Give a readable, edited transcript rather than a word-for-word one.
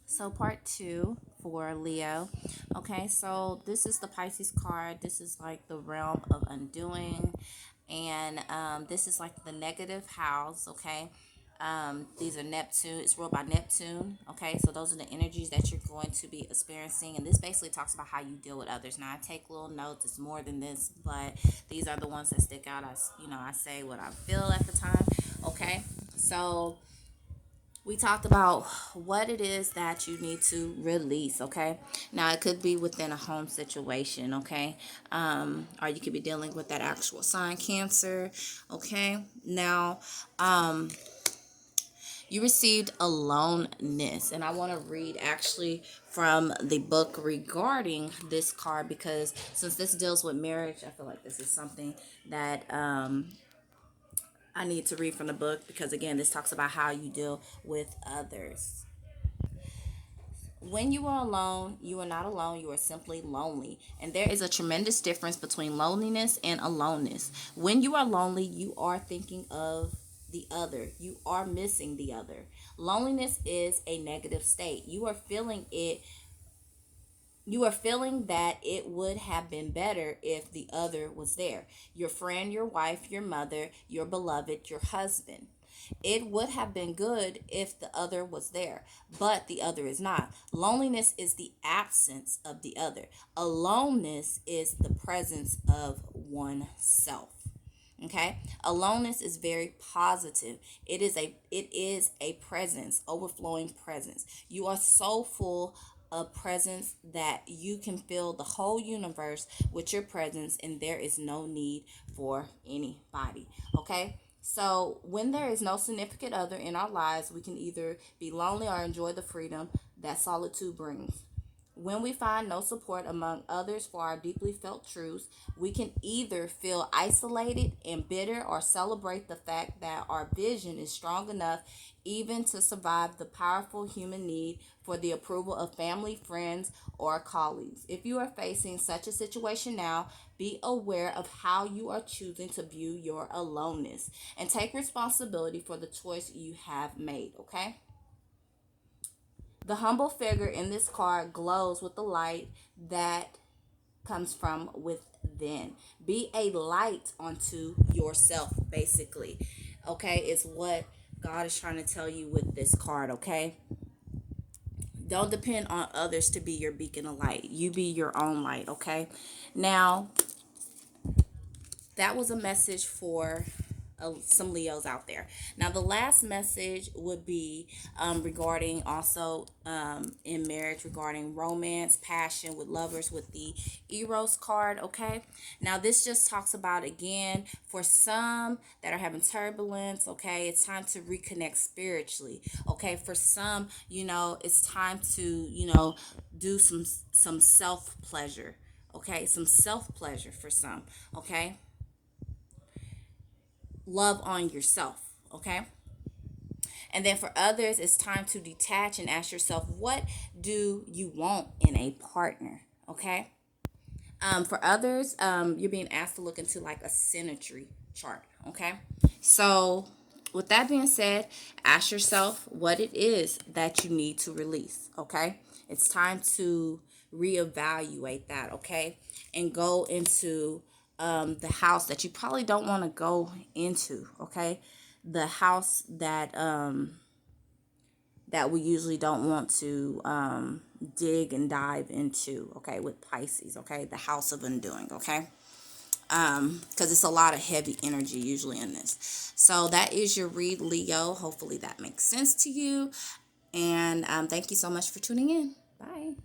So part two for Leo. Okay, so this is the Pisces card. This is like the realm of undoing, and this is like the negative house. Okay, these are Neptune. It's ruled by Neptune. Okay, so those are the energies that you're going to be experiencing, and this basically talks about how you deal with others. Now I take little notes. It's more than this, but these are the ones that stick out. I say what I feel at the time. Okay, so we talked about what it is that you need to release. Okay, now it could be within a home situation. Okay, or you could be dealing with that actual sign Cancer. Okay, now you received aloneness, and I want to read actually from the book regarding this card, because since this deals with marriage, I feel like this is something that I need to read from the book, because again, this talks about how you deal with others. When you are alone, you are not alone, you are simply lonely. And there is a tremendous difference between loneliness and aloneness. When you are lonely, you are thinking of the other, you are missing the other. Loneliness is a negative state. You are feeling that it would have been better if the other was there. Your friend, your wife, your mother, your beloved, your husband. It would have been good if the other was there, but the other is not. Loneliness is the absence of the other. Aloneness is the presence of oneself. Okay, aloneness is very positive. It is a presence, overflowing presence. You are so full of presence that you can fill the whole universe with your presence, and there is no need for anybody. Okay, so when there is no significant other in our lives, we can either be lonely or enjoy the freedom that solitude brings. When we find no support among others for our deeply felt truths, we can either feel isolated and bitter, or celebrate the fact that our vision is strong enough even to survive the powerful human need for the approval of family, friends, or colleagues. If you are facing such a situation now, be aware of how you are choosing to view your aloneness, and take responsibility for the choice you have made, okay? The humble figure in this card glows with the light that comes from within. Be a light unto yourself, basically. Okay, it's what God is trying to tell you with this card, okay? Don't depend on others to be your beacon of light. You be your own light, okay? Now, that was a message for some Leos out there. Now, the last message would be regarding also in marriage, regarding romance, passion with lovers, with the Eros card. Okay. Now, this just talks about, again, for some that are having turbulence. Okay. It's time to reconnect spiritually. Okay. For some, it's time to, do some self pleasure. Okay. Some self pleasure for some. Okay, love on yourself. Okay, and then for others, it's time to detach and ask yourself, what do you want in a partner? Okay, for others, you're being asked to look into like a symmetry chart. Okay, so with that being said, ask yourself what it is that you need to release. Okay, it's time to reevaluate that. Okay, and go into the house that you probably don't want to go into. Okay, the house that we usually don't want to dig and dive into. Okay, with Pisces. Okay, the house of undoing. Okay, because it's a lot of heavy energy usually in this. So that is your read, Leo. Hopefully that makes sense to you, and thank you so much for tuning in. Bye.